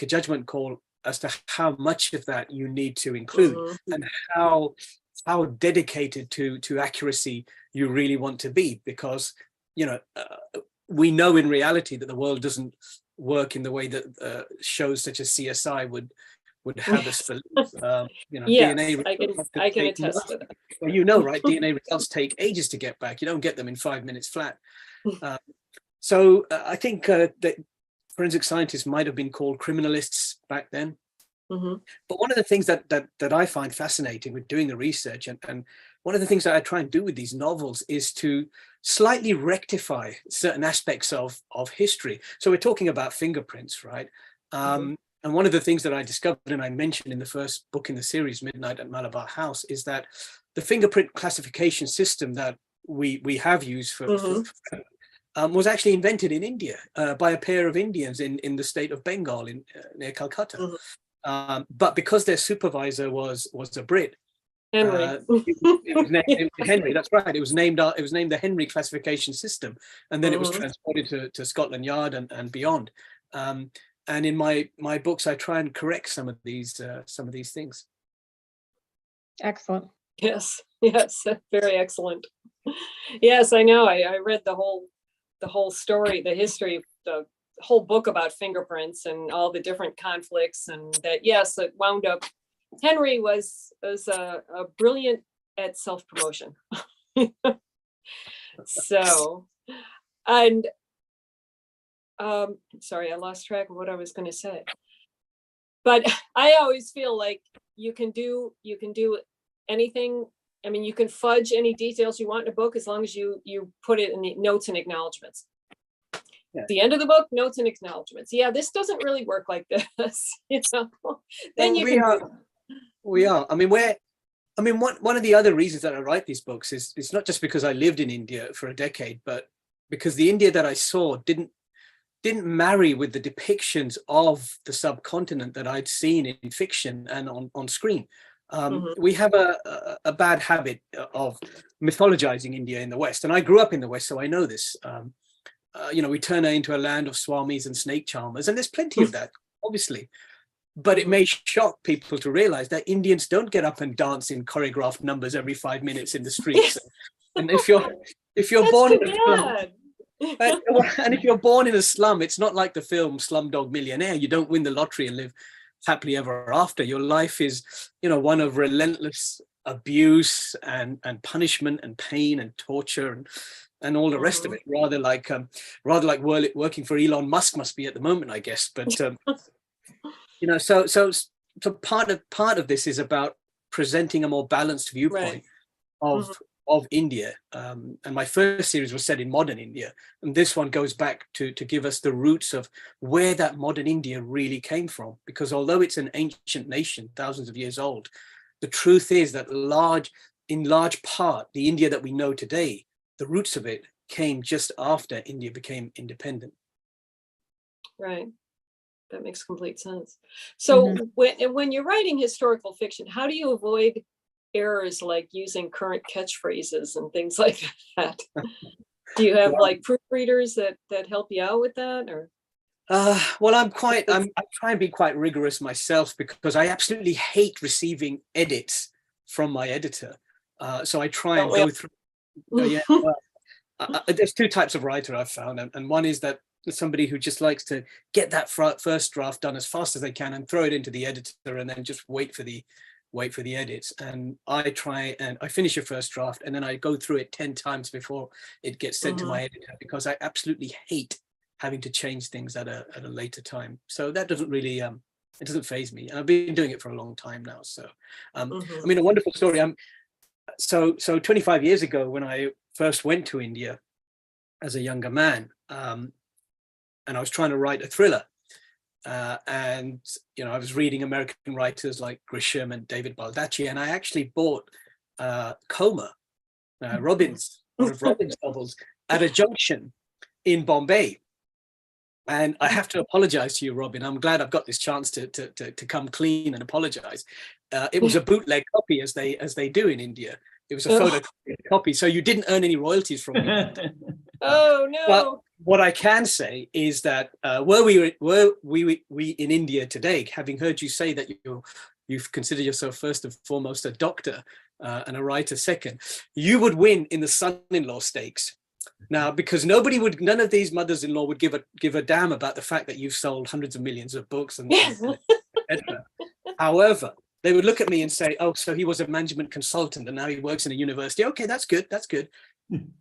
judgment call as to how much of that you need to include and how dedicated to accuracy you really want to be, because we know in reality that the world doesn't work in the way that shows such as CSI would have us believe. Yes, DNA I can attest to that. Well, right? DNA results take ages to get back. You don't get them in 5 minutes flat. So I think that forensic scientists might have been called criminalists back then. But one of the things that I find fascinating with doing the research, and one of the things that I try and do with these novels, is to slightly rectify certain aspects of history. So we're talking about fingerprints, right? And one of the things that I discovered, and I mentioned in the first book in the series, Midnight at Malabar House, is that the fingerprint classification system that we have used for was actually invented in India by a pair of Indians in the state of Bengal near Calcutta. But because their supervisor was a Brit, Henry. it was named Henry. That's right. It was named the Henry classification system, and then it was transported to Scotland Yard and beyond. And in my books, I try and correct some of these things. Excellent. Yes, very excellent. Yes, I know. I read the whole story, the history, the whole book about fingerprints and all the different conflicts, and that, yes, it wound up. Henry was a brilliant at self-promotion. So, and sorry, I lost track of what I was going to say. But I always feel like you can do anything. I mean, you can fudge any details you want in a book as long as you put it in the notes and acknowledgements. Yeah. At the end of the book, notes and acknowledgements. Yeah, this doesn't really work like this. Then we are. I mean, one of the other reasons that I write these books is it's not just because I lived in India for a decade, but because the India that I saw didn't marry with the depictions of the subcontinent that I'd seen in fiction and on screen. We have a bad habit of mythologizing India in the West, and I grew up in the West, so I know this. We turn it into a land of swamis and snake charmers, and there's plenty of that, obviously. But it may shock people to realize that Indians don't get up and dance in choreographed numbers every 5 minutes in the streets. And if you're That's born too in a slum, bad. and if you're born in a slum, it's not like the film Slumdog Millionaire. You don't win the lottery and live happily ever after. Your life is, one of relentless abuse and punishment and pain and torture and all the rest of it. Rather like working for Elon Musk must be at the moment, I guess. But so part of this is about presenting a more balanced viewpoint of India. And my first series was set in modern India, and this one goes back to give us the roots of where that modern India really came from. Because although it's an ancient nation, thousands of years old, the truth is that in large part, the India that we know today, the roots of it came just after India became independent. Right. That makes complete sense. So when you're writing historical fiction, how do you avoid errors like using current catchphrases and things like that? Do you have like proofreaders that help you out with that, or? Well, I try and be quite rigorous myself, because I absolutely hate receiving edits from my editor. So I try and go through. There's two types of writer I've found, and one is that somebody who just likes to get that first draft done as fast as they can and throw it into the editor and then just wait for the edits. And I try and I finish a first draft and then I go through it 10 times before it gets sent to my editor, because I absolutely hate having to change things at a later time. So that doesn't really it doesn't faze me, and I've been doing it for a long time now. So I mean, a wonderful story. So 25 years ago, when I first went to India as a younger man, and I was trying to write a thriller, and I was reading American writers like Grisham and David Baldacci, and I actually bought Coma, one of Robin's novels, at a junction in Bombay. And I have to apologize to you, Robin. I'm glad I've got this chance to come clean and apologize. It was a bootleg copy, as they do in India. It was a photocopied copy, so you didn't earn any royalties from me. Oh no! But what I can say is that were we in India today, having heard you say that you've considered yourself first and foremost a doctor and a writer second, you would win in the son-in-law stakes. Now, because none of these mothers-in-law would give a damn about the fact that you've sold hundreds of millions of books and etc. However, they would look at me and say, "Oh, so he was a management consultant and now he works in a university. Okay, that's good. That's good.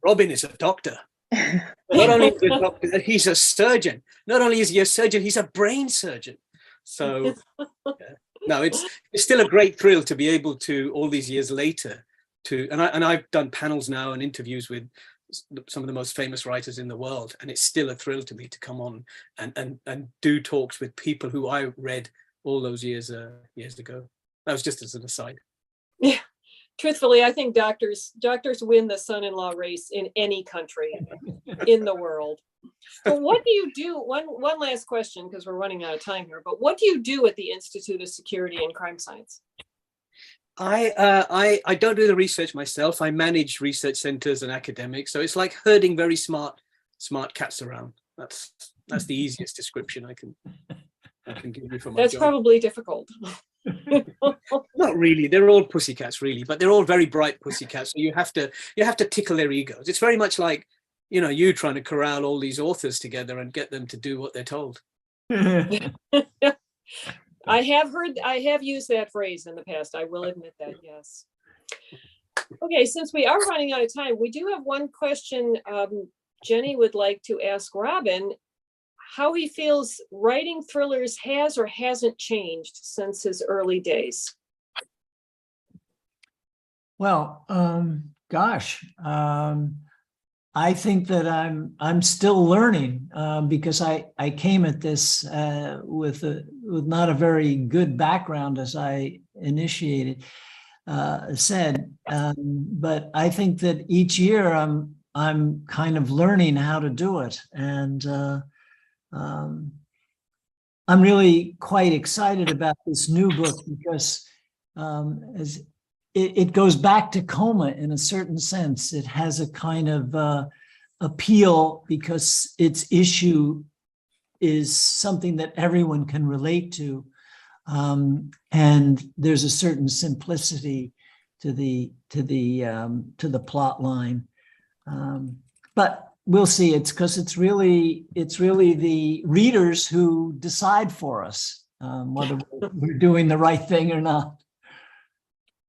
Robin is a doctor. Not only is he a doctor, he's a surgeon. Not only is he a surgeon, he's a brain surgeon." So, no, it's still a great thrill to be able to, all these years later, and I've done panels now and interviews with some of the most famous writers in the world, and it's still a thrill to me to come on and do talks with people who I read all those years ago. That was just as an aside. Yeah. Truthfully, I think doctors win the son-in-law race in any country in the world. So what do you do? One last question, because we're running out of time here, but what do you do at the Institute of Security and Crime Science? I don't do the research myself. I manage research centers and academics. So it's like herding very smart cats around. That's the easiest description I can give you for my job. That's probably difficult. Not really. They're all pussycats, really, but they're all very bright pussycats. So you have to tickle their egos. It's very much like, you trying to corral all these authors together and get them to do what they're told. I have used that phrase in the past. I will admit that, yes. Okay, since we are running out of time, we do have one question Jenny would like to ask Robin, how he feels writing thrillers has or hasn't changed since his early days. Well, I think that I'm still learning because I came at this with not a very good background, as I said. But I think that each year I'm kind of learning how to do it, and I'm really quite excited about this new book because as it goes back to Coma in a certain sense. It has a kind of appeal because its issue is something that everyone can relate to. And there's a certain simplicity to the plot line. But we'll see. It's because it's really the readers who decide for us whether we're doing the right thing or not.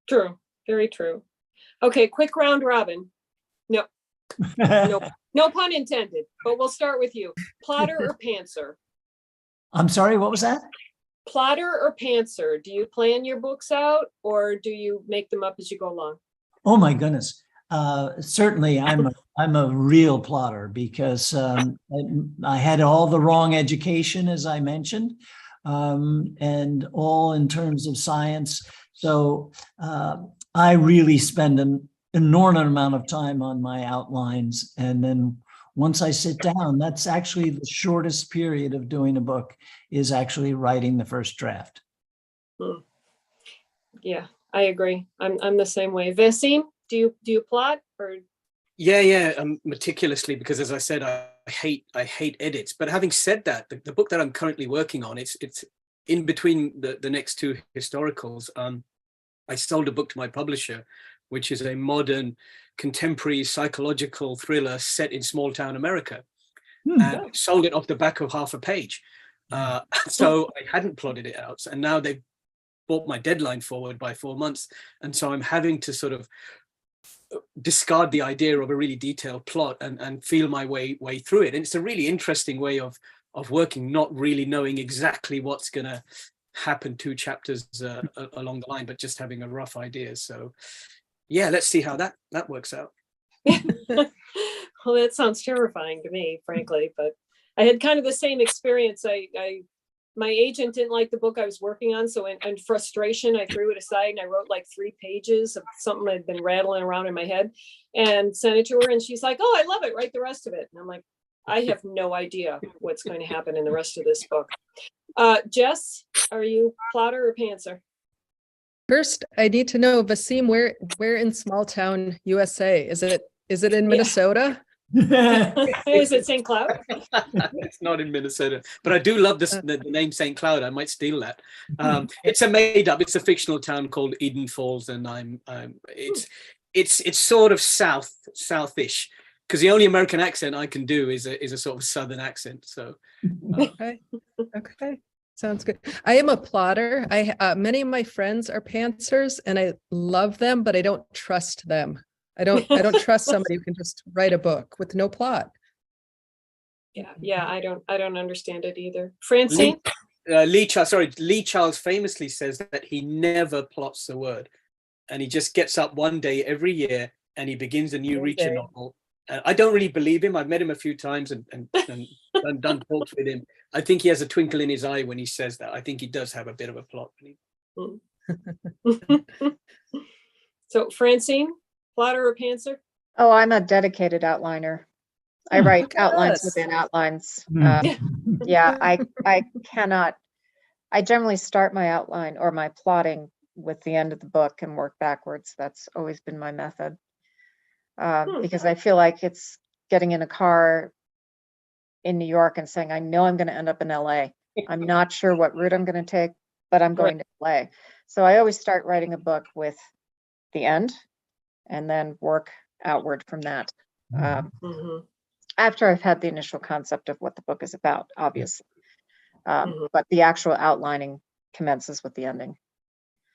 True, very true. Okay, quick round robin. No, no pun intended, but we'll start with you. Plotter or pantser? I'm sorry, what was that? Plotter or pantser? Do you plan your books out or do you make them up as you go along? Oh my goodness. Certainly I'm a real plotter because I had all the wrong education, as I mentioned, and all in terms of science. So I really spend an inordinate amount of time on my outlines. And then once I sit down, that's actually the shortest period of doing a book, is actually writing the first draft. Yeah, I agree. I'm the same way. VASEEM, do you plot or? Yeah, meticulously, because as I said, I hate edits. But having said that, the book that I'm currently working on, it's in between the next two historicals. I sold a book to my publisher, which is a modern contemporary psychological thriller set in small town America, and sold it off the back of half a page. So I hadn't plotted it out, and now they've brought my deadline forward by 4 months, and so I'm having to sort of discard the idea of a really detailed plot and feel my way through it. And it's a really interesting way of working, not really knowing exactly what's going to happen 2 chapters along the line, but just having a rough idea. So yeah, let's see how that works out. Well, that sounds terrifying to me, frankly, but I had kind of the same experience. My agent didn't like the book I was working on, so in frustration, I threw it aside and I wrote like 3 pages of something that had been rattling around in my head and sent it to her. And she's like, "Oh, I love it. Write the rest of it." And I'm like, I have no idea what's going to happen in the rest of this book. Jess, are you plotter or pantser? First, I need to know, VASEEM, where in small town USA? Is it in Minnesota? Is it St. Cloud? It's not in Minnesota, but I do love the name St. Cloud. I might steal that. It's a fictional town called Eden Falls, and it's sort of southish, because the only American accent I can do is a sort of Southern accent. So Okay. Sounds good. I am a plotter. Many of my friends are pantsers and I love them, but I don't trust them. I don't trust somebody who can just write a book with no plot. Yeah, I don't understand it either. Francine? Lee Charles famously says that he never plots a word, and he just gets up one day every year and he begins a new Reacher novel. I don't really believe him. I've met him a few times and done talks with him. I think he has a twinkle in his eye when he says that. I think he does have a bit of a plot. So Francine, plotter or pantser? Oh, I'm a dedicated outliner. I write outlines within outlines. Yeah, I cannot. I generally start my outline or my plotting with the end of the book and work backwards. That's always been my method. Because I feel like it's getting in a car in New York and saying, I know I'm going to end up in LA. I'm not sure what route I'm going to take, but I'm going to LA. So I always start writing a book with the end and then work outward from that. After I've had the initial concept of what the book is about, obviously. But the actual outlining commences with the ending.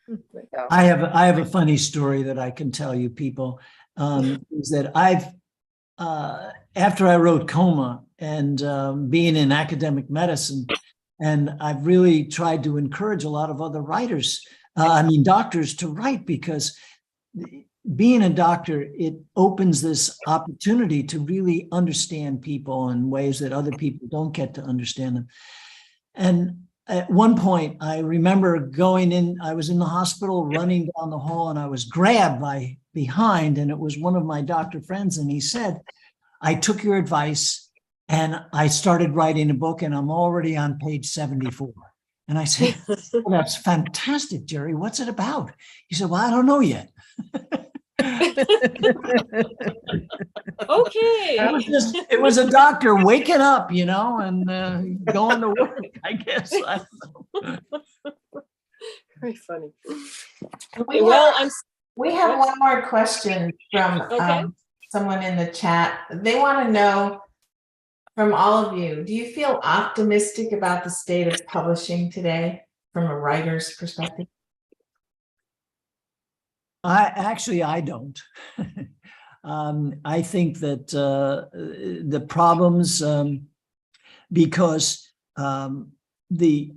So. I have a funny story that I can tell you, people. Is that after I wrote Coma and being in academic medicine, and I've really tried to encourage a lot of other writers, doctors, to write, because being a doctor, it opens this opportunity to really understand people in ways that other people don't get to understand them. And at one point, I remember I was in the hospital running down the hall, and I was grabbed behind, and it was one of my doctor friends, and he said, I took your advice and I started writing a book, and I'm already on page 74. And I said, well, that's fantastic, Jerry. What's it about? He said, well, I don't know yet. Okay. It was a doctor waking up, and going to work, I guess. I don't know. Very funny. We Well, have, we have one more question from Okay. someone in the chat. They want to know from all of you, do you feel optimistic about the state of publishing today from a writer's perspective? I don't. I think that the problems, because the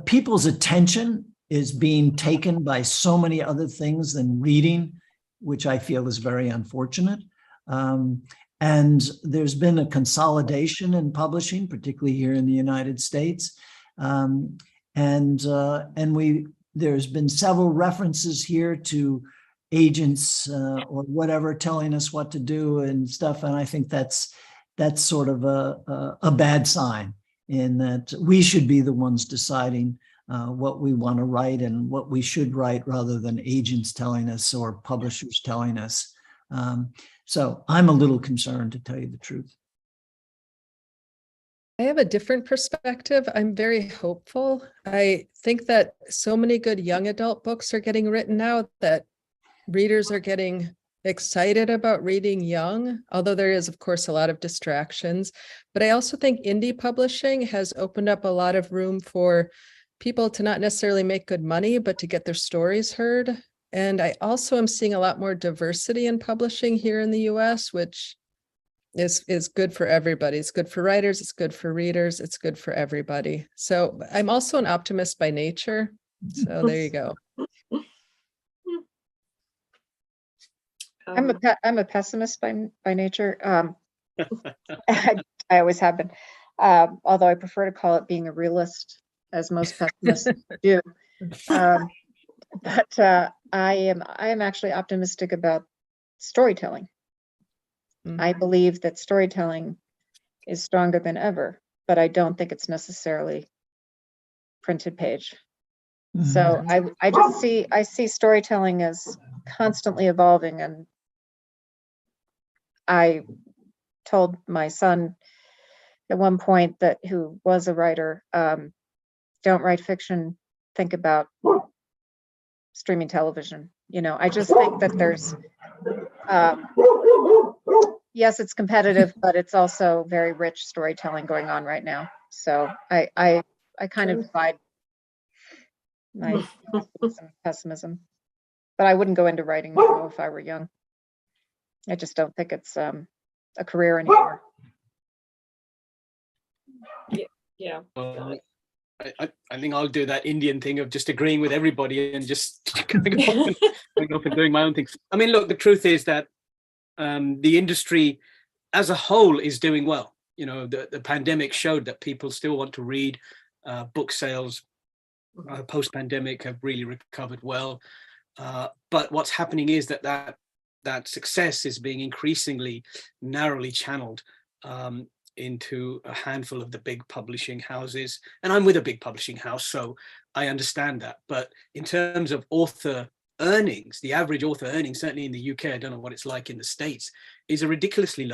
people's attention is being taken by so many other things than reading, which I feel is very unfortunate. And there's been a consolidation in publishing, particularly here in the United States. There's been several references here to agents or whatever telling us what to do and stuff. And I think that's sort of a bad sign, in that we should be the ones deciding what we want to write and what we should write, rather than agents telling us or publishers telling us. So I'm a little concerned, to tell you the truth. I have a different perspective. I'm very hopeful. I think that so many good young adult books are getting written now that readers are getting excited about reading young, although there is, of course, a lot of distractions. But I also think indie publishing has opened up a lot of room for people to not necessarily make good money, but to get their stories heard. And I also am seeing a lot more diversity in publishing here in the US, which is good for everybody. It's good for writers, it's good for readers, it's good for everybody. So I'm also an optimist by nature. So there you go. I'm a pessimist by nature. I always have been, although I prefer to call it being a realist, as most pessimists do. But I am actually optimistic about storytelling. I believe that storytelling is stronger than ever, but I don't think it's necessarily printed page. So I see storytelling as constantly evolving. And I told my son at one point, that who was a writer, don't write fiction, think about streaming television. You know, I just think that there's yes, it's competitive, but it's also very rich storytelling going on right now. So I kind of divide my pessimism, but I wouldn't go into writing now if I were young. I just don't think it's a career anymore. Yeah. I think I'll do that Indian thing of just agreeing with everybody and just going off and doing my own thing. I mean, look, the truth is that the industry as a whole is doing well. You know, the pandemic showed that people still want to read. Book sales post-pandemic have really recovered well. But what's happening is that success is being increasingly narrowly channeled into a handful of the big publishing houses. And I'm with a big publishing house, so I understand that. But in terms of author earnings, the average author earnings, certainly in the UK, I don't know what it's like in the States, is a ridiculously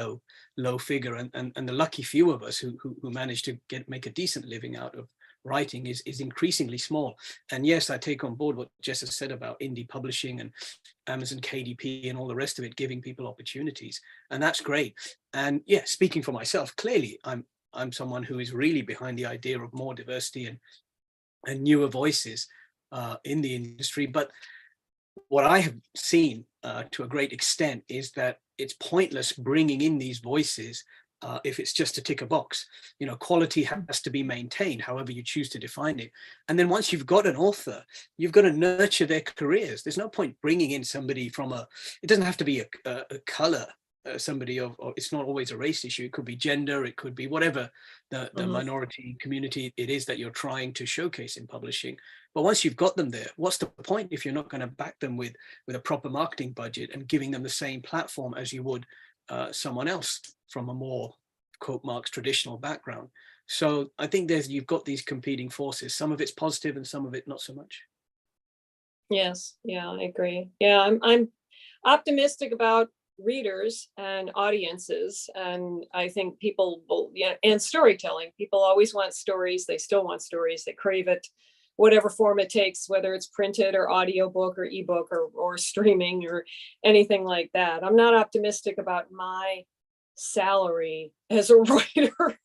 low figure. And the lucky few of us who manage to make a decent living out of writing is increasingly small. And yes, I take on board what Jess has said about indie publishing and Amazon KDP and all the rest of it, giving people opportunities, and that's great. And yeah, speaking for myself, clearly I'm someone who is really behind the idea of more diversity and newer voices in the industry. But what I have seen to a great extent is that it's pointless bringing in these voices if it's just to tick a box. You know, quality has to be maintained, however you choose to define it. And then once you've got an author, you've got to nurture their careers. There's no point bringing in somebody from it doesn't have to be a color, somebody of, it's not always a race issue. It could be gender, it could be whatever the minority community it is that you're trying to showcase in publishing. But once you've got them there, what's the point if you're not going to back them with a proper marketing budget and giving them the same platform as you would someone else from a more, quote marks, traditional background? So I think you've got these competing forces. Some of it's positive and some of it not so much. Yes, yeah, I agree. Yeah, I'm optimistic about readers and audiences, and I think people will, and storytelling. People always want stories. They still want stories. They crave it. whatever form it takes, whether it's printed or audiobook or ebook or streaming or anything like that. I'm not optimistic about my salary as a writer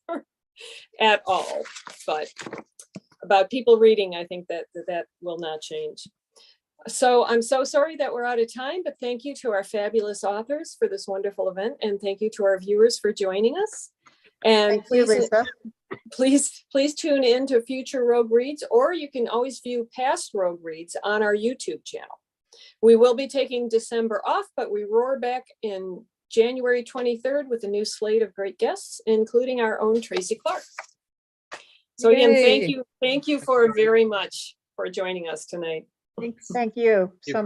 at all, but about people reading, I think that will not change. So I'm so sorry that we're out of time, but thank you to our fabulous authors for this wonderful event, and thank you to our viewers for joining us. And Thank you, Lisa. please tune in to future Rogue Reads, or you can always view past Rogue Reads on our YouTube channel. We will be taking December off, but we roar back in January 23rd with a new slate of great guests, including our own Tracy Clark. So again, Yay. thank you for very much for joining us tonight. Thanks. Thank you so much.